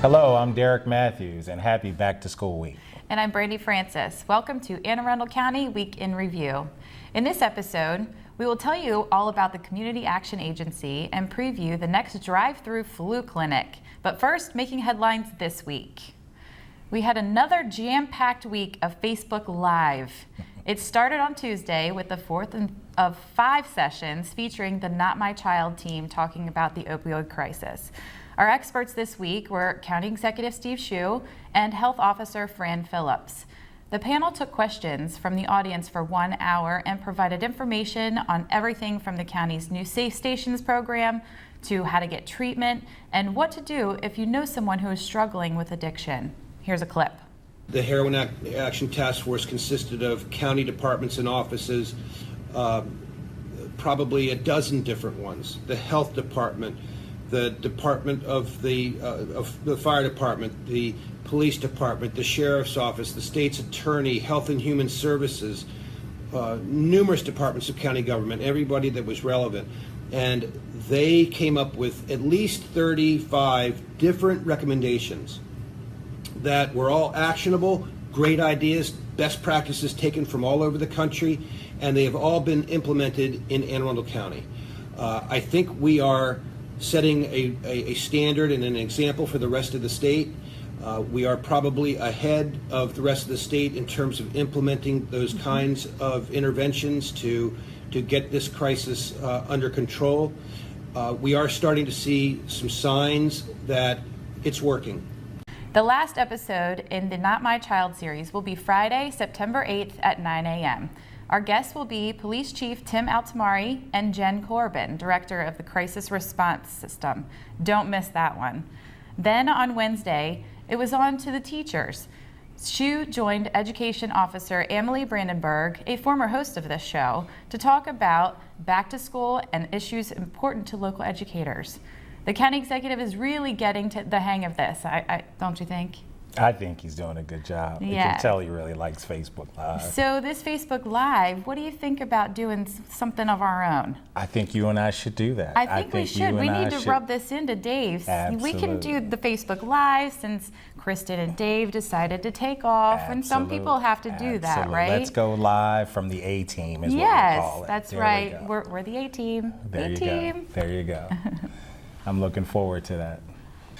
Hello, I'm Derek Matthews, and happy Back to School Week. And I'm Brandi Francis. Welcome to Arundel County Week in Review. In this episode, we will tell you all about the Community Action Agency and preview the next drive-through flu clinic. But first, making headlines this week. We had another jam-packed week of Facebook Live. It started on Tuesday with the fourth of 5 sessions featuring the Not My Child team talking about the opioid crisis. Our experts this week were County Executive Steve Shue and Health Officer Fran Phillips. The panel took questions from the audience for 1 hour and provided information on everything from the county's new Safe Stations program to how to get treatment and what to do if you know someone who is struggling with addiction. Here's a clip. The Heroin Action Task Force consisted of county departments and offices, probably a dozen different ones. The health department, the department of the fire department, the police department, the sheriff's office, the state's attorney, health and human services, numerous departments of county government, everybody that was relevant. And they came up with at least 35 different recommendations that were all actionable, great ideas, best practices taken from all over the country, and they have all been implemented in Anne Arundel County. I think we are setting a standard and an example for the rest of the state. We are probably ahead of the rest of the state in terms of implementing those kinds of interventions to get this crisis under control. We are starting to see some signs that it's working. The last episode in the Not My Child series will be Friday, September 8th at 9 a.m. Our guests will be Police Chief Tim Altamari and Jen Corbin, Director of the Crisis Response System. Don't miss that one. Then on Wednesday, it was on to the teachers. Shue joined Education Officer Emily Brandenburg, a former host of this show, to talk about back to school and issues important to local educators. The county executive is really getting to the hang of this, don't you think? I think he's doing a good job. You can tell he really likes Facebook Live. So this Facebook Live, what do you think about doing something of our own? I think you and I should do that. I think we should. We need to rub this into Dave. Absolutely. We can do the Facebook Live since Kristen and Dave decided to take off, and some people have to do that, right? Let's go live from the A-team is what we call it. Yes, that's there right. We're the A-team. There you A-team. go. There you go. I'm looking forward to that.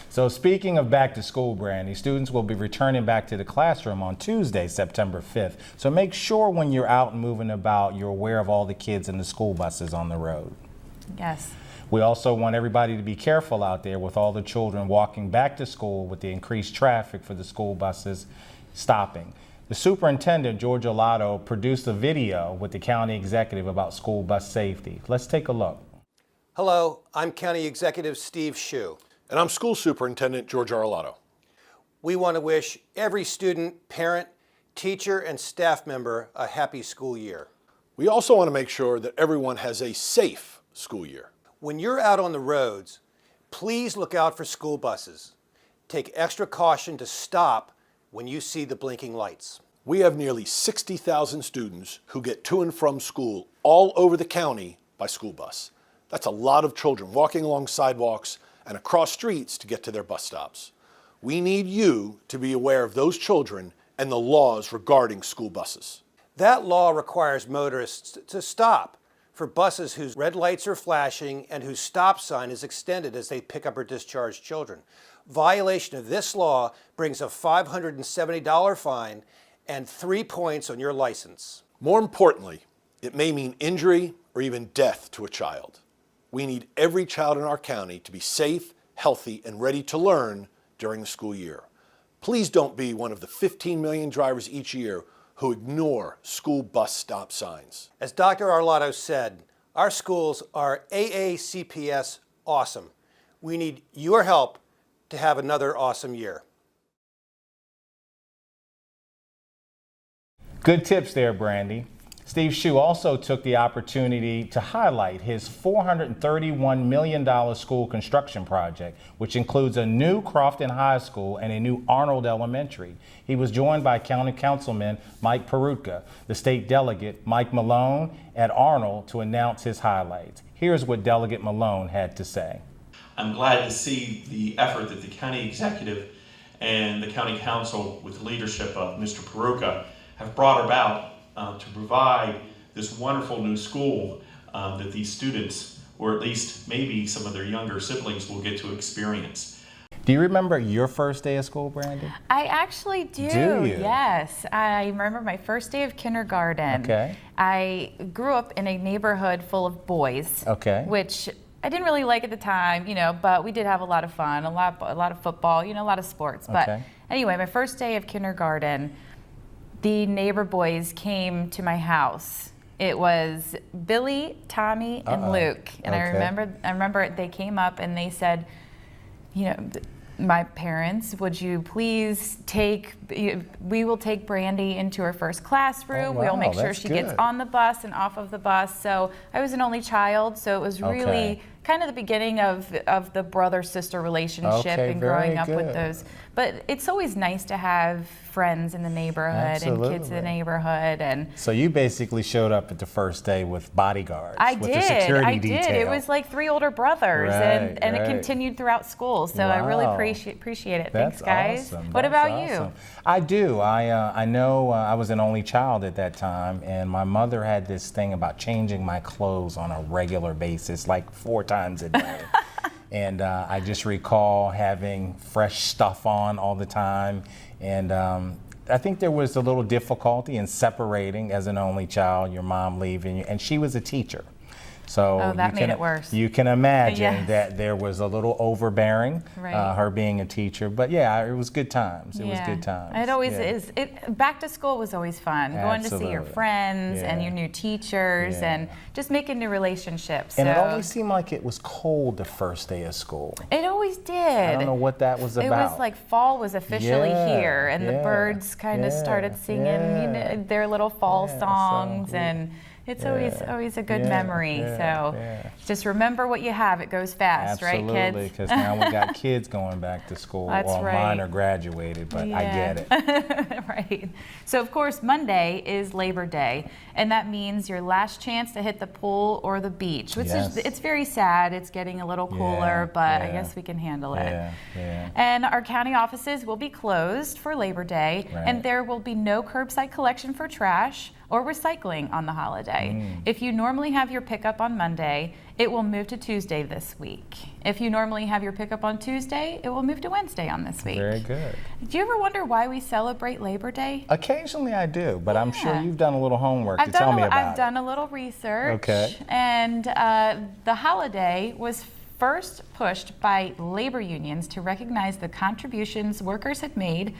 So speaking of back to school, Brandi, students will be returning back to the classroom on Tuesday, September 5th. So make sure when you're out and moving about, you're aware of all the kids in the school buses on the road. Yes. We also want everybody to be careful out there with all the children walking back to school with the increased traffic for the school buses stopping. The superintendent, George Olato, produced a video with the county executive about school bus safety. Let's take a look. Hello, I'm County Executive Steve Shue. And I'm School Superintendent George Arlato. We want to wish every student, parent, teacher, and staff member a happy school year. We also want to make sure that everyone has a safe school year. When you're out on the roads, please look out for school buses. Take extra caution to stop when you see the blinking lights. We have nearly 60,000 students who get to and from school all over the county by school bus. That's a lot of children walking along sidewalks and across streets to get to their bus stops. We need you to be aware of those children and the laws regarding school buses. That law requires motorists to stop for buses whose red lights are flashing and whose stop sign is extended as they pick up or discharge children. Violation of this law brings a $570 fine and 3 points on your license. More importantly, it may mean injury or even death to a child. We need every child in our county to be safe, healthy, and ready to learn during the school year. Please don't be one of the 15 million drivers each year who ignore school bus stop signs. As Dr. Arlato said, our schools are AACPS awesome. We need your help to have another awesome year. Good tips there, Brandi. Steve Shue also took the opportunity to highlight his $431 million school construction project, which includes a new Crofton High School and a new Arnold Elementary. He was joined by County Councilman Mike Perutka, the state delegate Mike Malone at Arnold to announce his highlights. Here's what Delegate Malone had to say. I'm glad to see the effort that the county executive and the county council, with the leadership of Mr. Peruka, have brought about to provide this wonderful new school that these students, or at least maybe some of their younger siblings, will get to experience. Do you remember your first day of school, Brandi? I actually do. Do you? Yes. I remember my first day of kindergarten. Okay. I grew up in a neighborhood full of boys. Okay. Which I didn't really like at the time, but we did have a lot of fun, a lot of football, a lot of sports. But Okay. anyway, my first day of kindergarten, the neighbor boys came to my house. It was Billy, Tommy, and Luke. And Okay. I remember they came up and they said, my parents, would you please we will take Brandi into her first classroom. Oh, We'll make wow, sure that's she gets good. on the bus and off of the bus. So I was an only child, so it was really Okay. kind of the beginning of the brother-sister relationship Okay, and growing very up with good. those. But it's always nice to have friends in the neighborhood and kids in the Absolutely. neighborhood. And So you basically showed up at the first day with bodyguards, with the security detail. It was like 3 older brothers, Right, and it right. continued throughout school. So I really Wow. appreciate it. That's Thanks, guys. awesome. What That's about awesome. you? I do. I know I was an only child at that time, and my mother had this thing about changing my clothes on a regular basis, like 4 times a day. And I just recall having fresh stuff on all the time. And I think there was a little difficulty in separating as an only child, your mom leaving you, and she was a teacher. So Oh, that you made can, it worse. You can imagine Yes. that there was a little overbearing, Right. her being a teacher. But yeah, it was good times. It was Yeah. good times. It always Yeah. is. Back to school was always fun. Going to see your Absolutely. friends and Yeah. your new teachers Yeah. and just making new relationships. And it So always seemed like it was cold the first day of school. it always did. I don't know what that was It about. was like fall was officially Yeah, here, and the yeah, birds kind of yeah, started singing yeah. their little fall Yeah, so, songs, yeah. and it's Yeah, always a good yeah, memory. yeah, So yeah. just remember what you have; it goes fast, Absolutely, right, kids? because now we got kids going back to school. That's Well, right. mine are graduated, but I Yeah. get it. Right. So of course Monday is Labor Day, and that means your last chance to hit the pool or the beach, which Yes. it's very sad. It's getting a little cooler, Yeah, but I yeah. guess we can handle it. Yeah, yeah. And our county offices will be closed for Labor Day, Right. and there will be no curbside collection for trash or recycling on the holiday. If you normally have your pickup on Monday, it will move to Tuesday this week. If you normally have your pickup on Tuesday, it will move to Wednesday on this week. Very good. Do you ever wonder why we celebrate Labor Day? Occasionally I do, but I'm sure Yeah. you've done a little homework to tell me about I've it. done a little research. Okay. And the holiday was first pushed by labor unions to recognize the contributions workers had made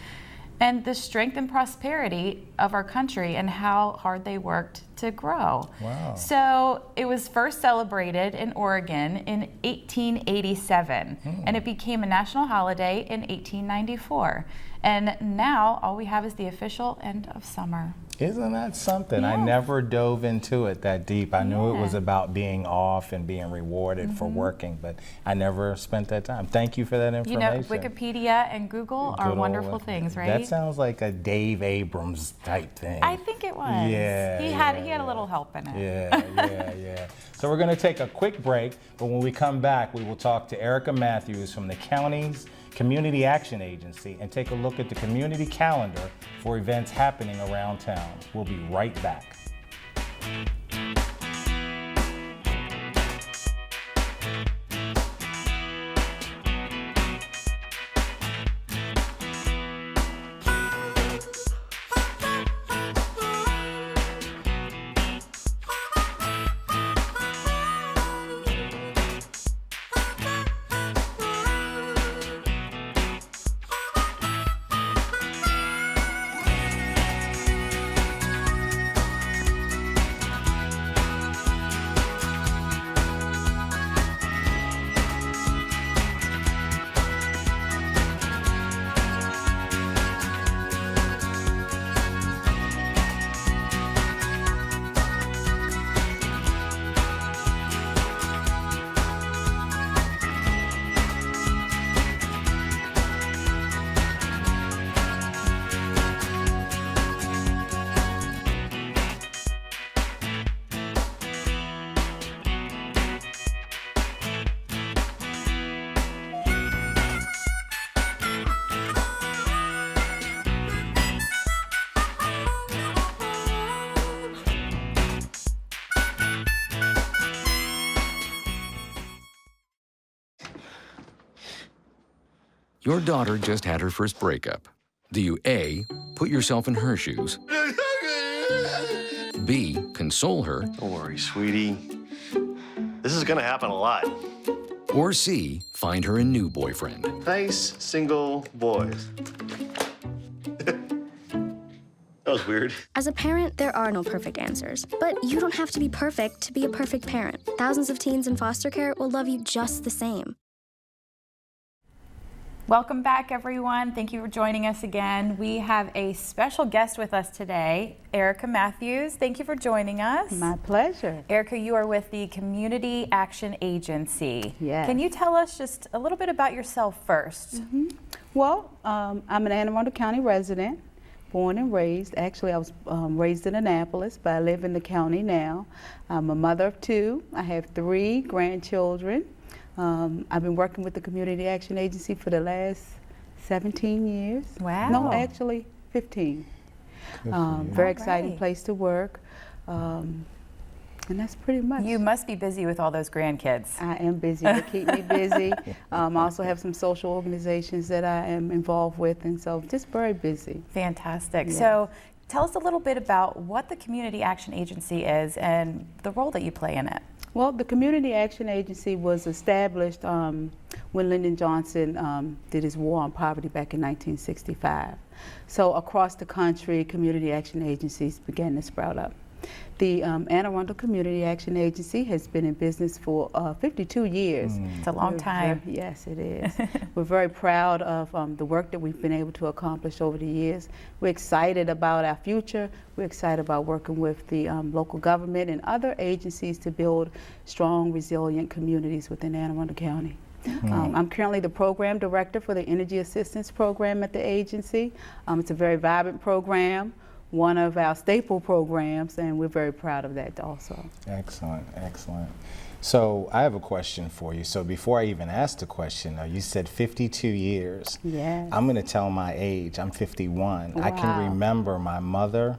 and the strength and prosperity of our country and how hard they worked to grow. Wow. So it was first celebrated in Oregon in 1887, and it became a national holiday in 1894. And now all we have is the official end of summer. Isn't that something? I Yes. never dove into it that deep. I knew it was Yeah. about being off and being rewarded for working, but I never spent that time. Thank you for that You information. know, Wikipedia and Google are Good old wonderful Wiki. things, right? That sounds like a Dave Abrams type thing. I think it was. Yeah, He had yeah, a little help in it. Yeah. So we're going to take a quick break, but when we come back, we will talk to Erica Matthews from the county's Community Action Agency and take a look at the community calendar for events happening around town. We'll be right back. Your daughter just had her first breakup. Do you A, put yourself in her shoes? B, console her? Don't worry, sweetie. This is gonna happen a lot. Or C, find her a new boyfriend? Nice, single boys. That was weird. As a parent, there are no perfect answers. But you don't have to be perfect to be a perfect parent. Thousands of teens in foster care will love you just the same. Welcome back, everyone. Thank you for joining us again. We have a special guest with us today, Erica Matthews. Thank you for joining us. My pleasure. Erica, you are with the Community Action Agency. Yes. Can you tell us just a little bit about yourself first? Well, I'm an Anne Arundel County resident, born and raised. Actually, I was raised in Annapolis, but I live in the county now. I'm a mother of 2. I have 3 grandchildren. I've been working with the Community Action Agency for the last 17 years. Wow. No, actually 15. Very exciting place to work. And that's pretty much. You must be busy with all those grandkids. I am busy. They keep me busy. I also have some social organizations that I am involved with, and so just very busy. Fantastic. Yes. So tell us a little bit about what the Community Action Agency is and the role that you play in it. Well, the Community Action Agency was established when Lyndon Johnson did his war on poverty back in 1965. So across the country, community action agencies began to sprout up. The Anne Arundel Community Action Agency has been in business for 52 years. It's a long time. Yes, it is. We're very proud of the work that we've been able to accomplish over the years. We're excited about our future. We're excited about working with the local government and other agencies to build strong, resilient communities within Anne Arundel County. I'm currently the program director for the Energy Assistance Program at the agency. It's a very vibrant program, one of our staple programs, and we're very proud of that also. Excellent, excellent. So I have a question for you. So before I even ask the question, you said 52 years. Yes. I'm going to tell my age. I'm 51. I can Wow. remember my mother,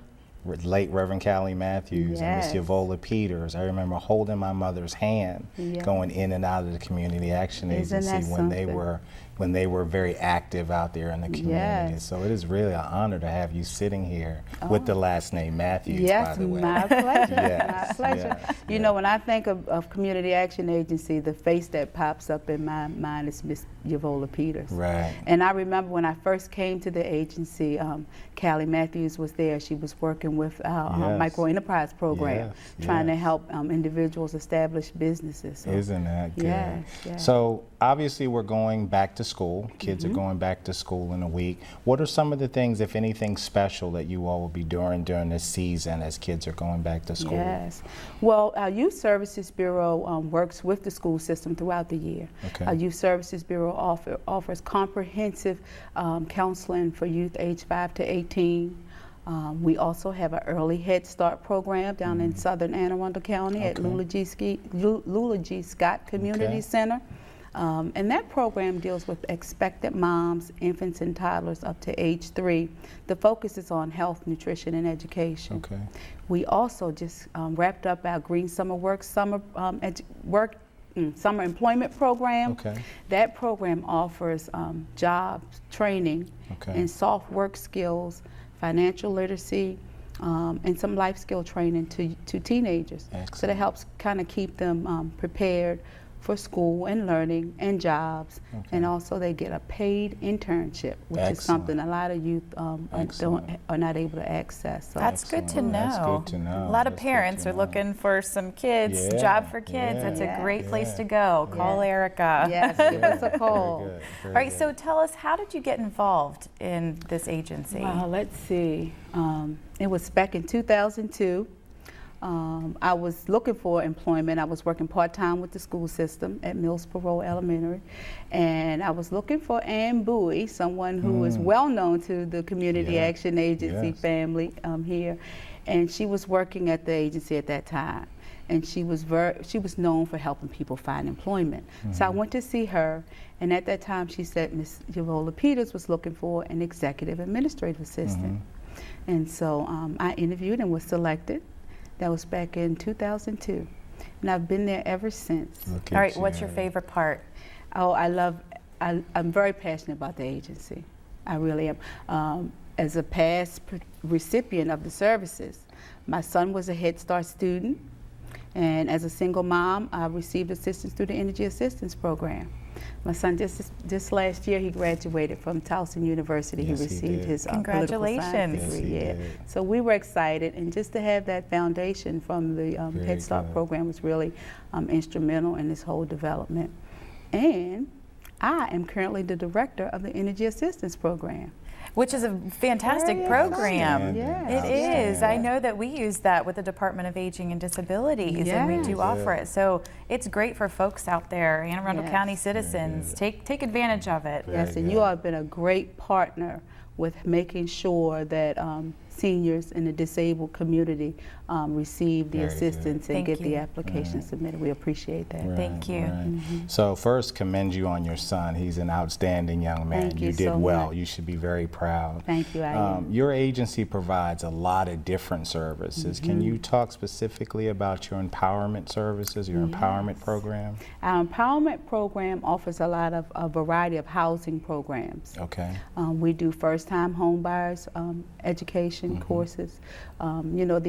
late Reverend Callie Matthews, and Miss Yes. Yavola Peters. I remember holding my mother's hand, Yeah. going in and out of the Community Action Isn't that Agency when something? they were very active out there in the community. Yes. So it is really an honor to have you sitting here with the last name Matthews, by Yes, the way. my pleasure. Yes, My pleasure. yes, You know, when I think of Community Action Agency, the face that pops up in my mind is Miss Yavola Peters. Right. And I remember when I first came to the agency, Callie Matthews was there. She was working with our Yes. micro enterprise program, Yes, trying to yes. help individuals establish businesses. So, Isn't that good? Yes, yes. So obviously we're going back to school. Kids are going back to school in a week. What are some of the things, if anything, special that you all will be doing during this season as kids are going back to school? Yes. Well, our Youth Services Bureau works with the school system throughout the year. Okay. Our Youth Services Bureau offers comprehensive counseling for youth age 5 to 18. We also have an early Head Start program down in southern Anne Arundel County at Okay. Lula G. Scott Community Okay. Center. And that program deals with expectant moms, infants, and toddlers up to age 3. The focus is on health, nutrition, and education. Okay. We also just wrapped up our Green Summer Work Summer Employment Program. Okay. That program offers jobs, training, Okay. and soft work skills, financial literacy, and some life skill training to teenagers. So that Excellent. helps kind of keep them prepared for school and learning and jobs. Okay. And also they get a paid internship, which Excellent. is something a lot of youth Excellent. are not able to access. So That's good to know. That's good to know. A lot of That's good parents to are know. looking for some kids, Yeah, job for kids. yeah, That's a yeah, great place yeah. to go. Call Yeah. Erica. yes, give us a call. Very good. All right, so tell us, how did you get involved in this agency? Well, let's see. It was back in 2002. I was looking for employment. I was working part-time with the school system at Mills Parole Elementary. And I was looking for Ann Bowie, someone who is well known to the Community Yeah. Action Agency Yes. family here. And she was working at the agency at that time. And she was known for helping people find employment. So I went to see her, and at that time she said Miss Yavola Peters was looking for an executive administrative assistant. And so I interviewed and was selected. That was back in 2002. And I've been there ever since. Look All at right, what's you. your favorite part? Oh, I love I'm very passionate about the agency. I really am. As a past recipient of the services, my son was a Head Start student, and as a single mom, I received assistance through the Energy Assistance Program. My son just last year, he graduated from Towson University. Yes, he received his Congratulations. political science degree. Yes, he Yeah. did. So we were excited, and just to have that foundation from the Head Start good. program was really instrumental in this whole development. And I am currently the director of the Energy Assistance Program. Which is a fantastic Very exciting. Yeah. It is. I know that we use that with the Department of Aging and Disabilities, and we do offer it. So it's great for folks out there, Anne Arundel County citizens. Take advantage of it. Yes, and you all have been a great partner with making sure that seniors in the disabled community receive the assistance and Thank get you. the application submitted. We appreciate that. Thank you. So first, commend you on your son. He's an outstanding young man. Thank you did so well. much. You should be very proud. Thank you, I am. Your agency provides a lot of different services. Can you talk specifically about your empowerment services, your empowerment program? Our empowerment program offers a variety of housing programs. Okay. We do first-time home buyers education courses. You know,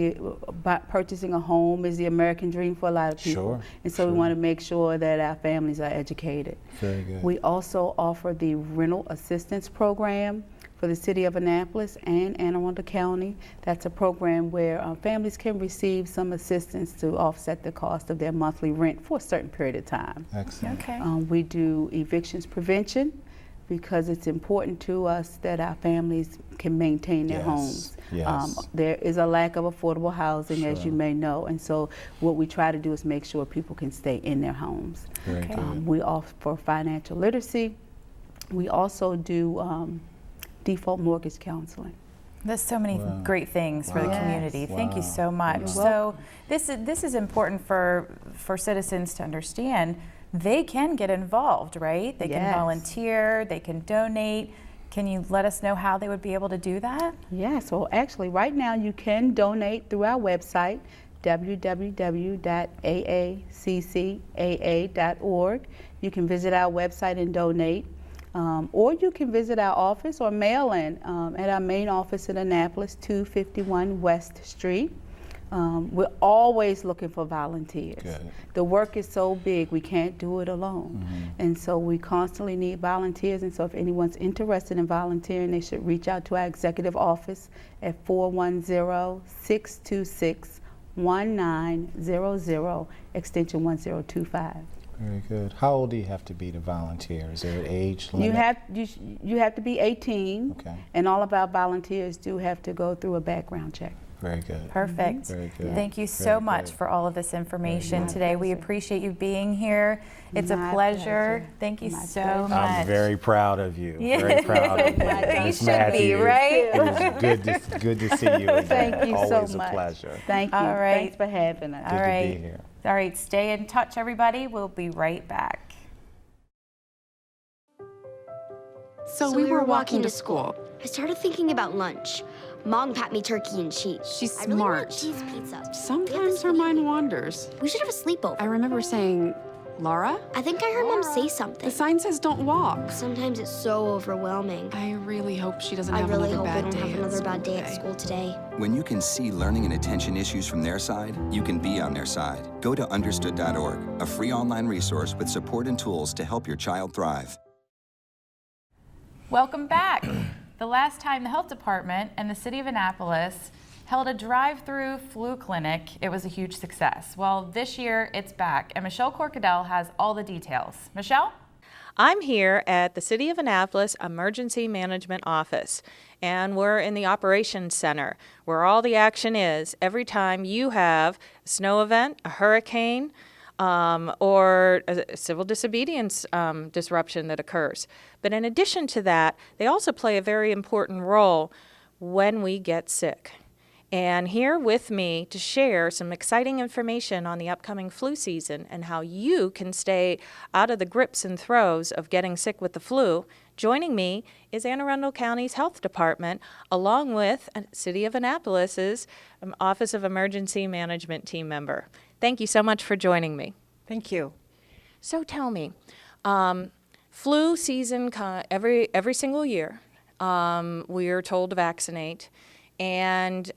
purchasing a home is the American dream for a lot of people. Sure, And so we want to make sure that our families are educated. Very good. We also offer the rental assistance program for the city of Annapolis and Anne Arundel County. That's a program where families can receive some assistance to offset the cost of their monthly rent for a certain period of time. Excellent. Okay. We do evictions prevention because it's important to us that our families can maintain their homes. Yes. There is a lack of affordable housing, as you Sure. may know, and so what we try to do is make sure people can stay in their homes. Very good. We offer financial literacy. We also do default mortgage counseling. There's so many great things for the Wow. community. Thank you Wow. so much. You're So this is important for citizens to understand. They can get involved, right? They can Yes. volunteer, they can donate. Can you let us know how they would be able to do that? Yeah, so actually right now you can donate through our website, www.aaccaa.org. You can visit our website and donate. Or you can visit our office or mail in at our main office in Annapolis, 251 West Street. We're always looking for volunteers. Good. The work is so big, we can't do it alone. And so we constantly need volunteers. And so if anyone's interested in volunteering, they should reach out to our executive office at 410-626-1900, extension 1025. Very good. How old do you have to be to volunteer? Is there an age limit? You have to be 18, Okay. and all of our volunteers do have to go through a background check. Very good. Perfect. Very good. Thank you so Very much good. for all of this information My today. We pleasure. appreciate you being here. It's a My pleasure. pleasure. Thank you My so pleasure. much. I'm very proud of you. Yeah. Very proud of you. You Miss should be, Matthews. right? It was good to see you again. Thank you Always so much. a pleasure. Thank you. All right. Thanks for having us. All Good to right. be here. All right, stay in touch, everybody. We'll be right back. So we were walking to school. I started thinking about lunch. Mom packed me turkey and cheese. She's I really want smart. cheese pizza. We have Sometimes this her meeting. mind wanders. We should have a sleepover. I remember saying, Laura? I think I heard Mom say The something. sign says don't walk. Sometimes it's so overwhelming. I really hope she doesn't I have really another hope I bad don't day have another bad day at today. school today. When you can see learning and attention issues from their side, you can be on their side. Go to understood.org, a free online resource with support and tools to help your child thrive. Welcome back. The last time the health department and the city of Annapolis held a drive-through flu clinic, it was a huge success. Well, this year it's back, and Michelle Corkadel has all the details. Michelle? I'm here at the City of Annapolis Emergency Management Office, and we're in the Operations Center, where all the action is every time you have a snow event, a hurricane, or a civil disobedience disruption that occurs. But in addition to that, they also play a very important role when we get sick. And here with me to share some exciting information on the upcoming flu season and how you can stay out of the grips and throes of getting sick with the flu, joining me is Anne Arundel County's Health Department, along with City of Annapolis's Office of Emergency Management team member. Thank you so much for joining me. Thank you. So tell me, Flu season every single year. We are told to vaccinate. And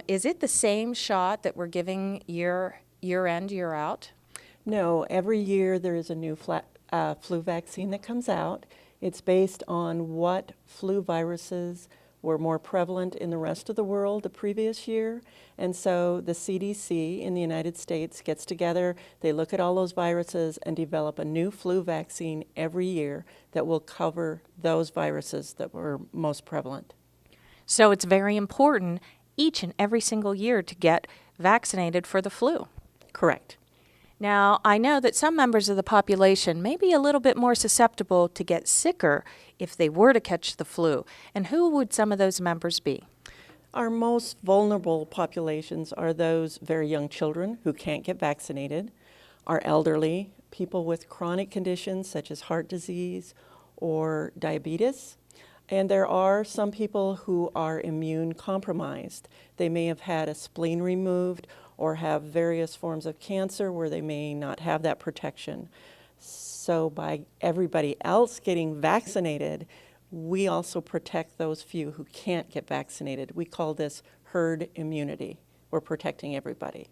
is it the same shot that we're giving year in, year out? No, every year there is a new flu vaccine that comes out. It's based on what flu viruses were more prevalent in the rest of the world the previous year. And so the CDC in the United States gets together, they look at all those viruses and develop a new flu vaccine every year that will cover those viruses that were most prevalent. So it's very important each and every single year to get vaccinated for the flu. Correct. Now, I know that some members of the population may be a little bit more susceptible to get sicker if they were to catch the flu. And who would some of those members be? Our most vulnerable populations are those very young children who can't get vaccinated, our elderly, people with chronic conditions such as heart disease or diabetes. And there are some people who are immune compromised. They may have had a spleen removed or have various forms of cancer where they may not have that protection. So by everybody else getting vaccinated, we also protect those few who can't get vaccinated. We call this herd immunity. We're protecting everybody.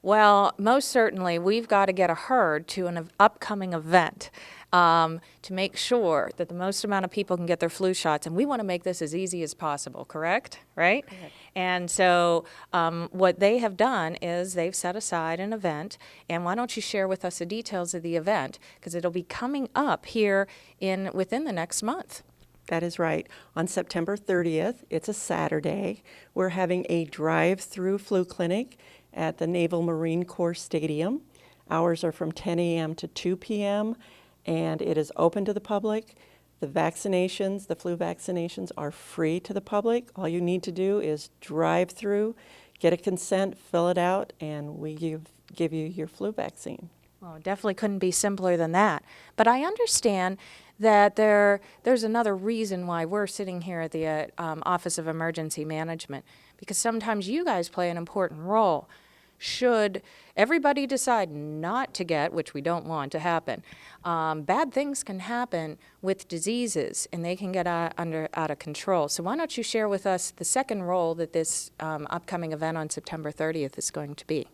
Well, most certainly we've got to get a herd to an upcoming event to make sure that the most amount of people can get their flu shots. And we want to make this as easy as possible, correct? Right? Correct. And so what they have done is they've set aside an event. And why don't you share with us the details of the event? Because it'll be coming up here within the next month. That is right. On September 30th, it's a Saturday, we're having a drive-through flu clinic at the Naval Marine Corps Stadium. Hours are from 10 a.m. to 2 p.m. and it is open to the public. The vaccinations, the flu vaccinations are free to the public. All you need to do is drive through, get a consent, fill it out, and we give you your flu vaccine. Well, it definitely couldn't be simpler than that. But I understand that there's another reason why we're sitting here at the Office of Emergency Management, because sometimes you guys play an important role. Should everybody decide not to get, which we don't want to happen, bad things can happen with diseases and they can get out of control. So why don't you share with us the second role that this upcoming event on September 30th is going to be?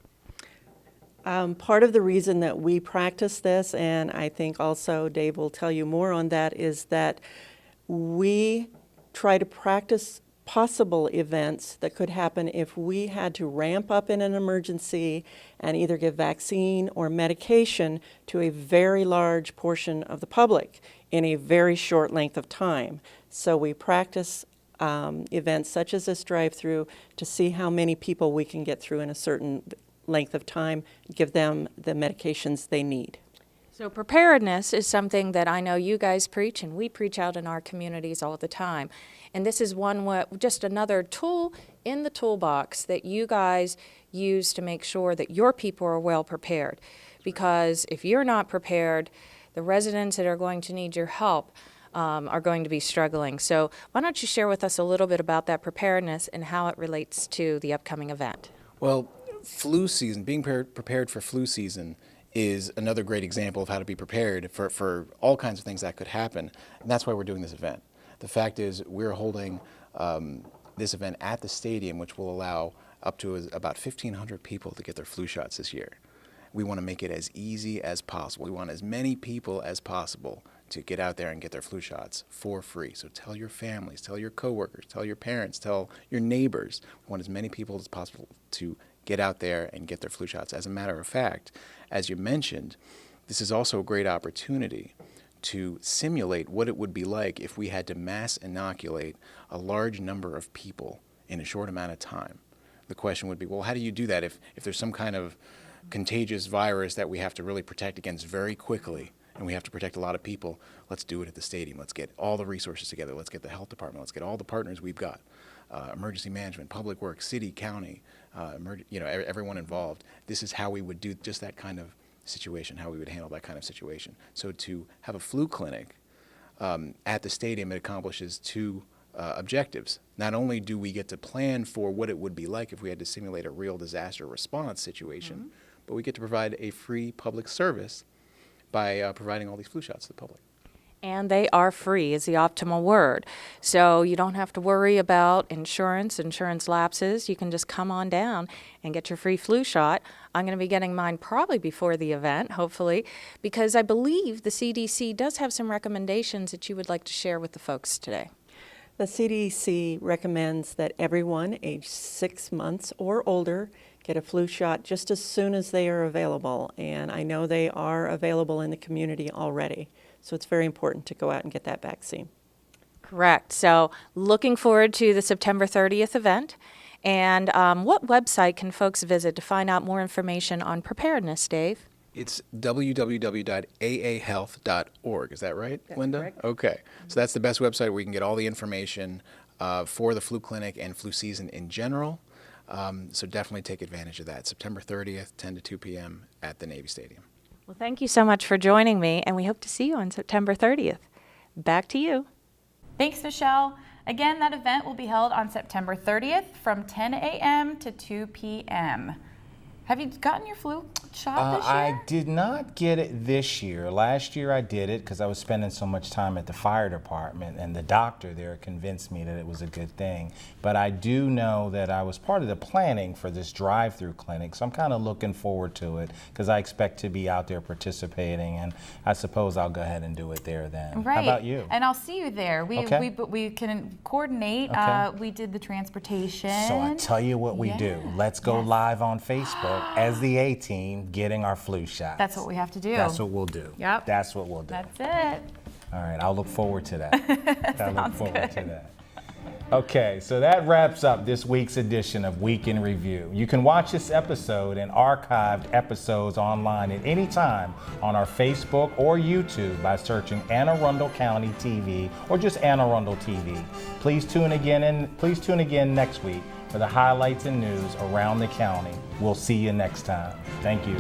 Part of the reason that we practice this, and I think also Dave will tell you more on that, is that we try to practice possible events that could happen if we had to ramp up in an emergency and either give vaccine or medication to a very large portion of the public in a very short length of time. So we practice events such as this drive-through to see how many people we can get through in a certain length of time, give them the medications they need. So preparedness is something that I know you guys preach and we preach out in our communities all the time. And this is just another tool in the toolbox that you guys use to make sure that your people are well prepared. Because if you're not prepared, the residents that are going to need your help are going to be struggling. So why don't you share with us a little bit about that preparedness and how it relates to the upcoming event? Well, flu season, being prepared for flu season is another great example of how to be prepared for all kinds of things that could happen. And that's why we're doing this event. The fact is we're holding this event at the stadium, which will allow up to about 1,500 people to get their flu shots this year. We want to make it as easy as possible. We want as many people as possible to get out there and get their flu shots for free. So tell your families, tell your coworkers, tell your parents, tell your neighbors. We want as many people as possible to get out there and get their flu shots. As a matter of fact, as you mentioned, this is also a great opportunity to simulate what it would be like if we had to mass inoculate a large number of people in a short amount of time. The question would be, well, how do you do that if there's some kind of contagious virus that we have to really protect against very quickly and we have to protect a lot of people? Let's do it at the stadium. Let's get all the resources together. Let's get the health department. Let's get all the partners we've got. Emergency management, public works, city, county, everyone involved. This is how we would do just that kind of situation, how we would handle that kind of situation. So to have a flu clinic at the stadium, it accomplishes two objectives. Not only do we get to plan for what it would be like if we had to simulate a real disaster response situation, but we get to provide a free public service by providing all these flu shots to the public. And they are free is the optimal word. So you don't have to worry about insurance lapses. You can just come on down and get your free flu shot. I'm going to be getting mine probably before the event, hopefully, because I believe the CDC does have some recommendations that you would like to share with the folks today. The CDC recommends that everyone aged 6 months or older get a flu shot just as soon as they are available. And I know they are available in the community already. So it's very important to go out and get that vaccine. Correct. So looking forward to the September 30th event. And what website can folks visit to find out more information on preparedness, Dave? It's www.aahealth.org. Is that right, Linda? Correct. Okay. So that's the best website where you can get all the information for the flu clinic and flu season in general. So definitely take advantage of that. September 30th, 10 to 2 p.m. at the Navy Stadium. Well, thank you so much for joining me, and we hope to see you on September 30th. Back to you. Thanks, Michelle. Again, that event will be held on September 30th from 10 a.m. to 2 p.m. Have you gotten your flu shot this year? I did not get it this year. Last year I did it because I was spending so much time at the fire department, and the doctor there convinced me that it was a good thing. But I do know that I was part of the planning for this drive-through clinic, so I'm kind of looking forward to it because I expect to be out there participating, and I suppose I'll go ahead and do it there then. Right. How about you? And I'll see you there. We can coordinate. Okay. We did the transportation. So I tell you what we do. Let's go live on Facebook as the A-team getting our flu shots. That's what we have to do. That's what we'll do. Yep. That's what we'll do. That's it. All right, I'll look forward to that. I look forward to that. Okay, so that wraps up this week's edition of Week in Review. You can watch this episode and archived episodes online at any time on our Facebook or YouTube by searching Anne Arundel County TV or just Anne Arundel TV. Please tune again next week for the highlights and news around the county. We'll see you next time. Thank you.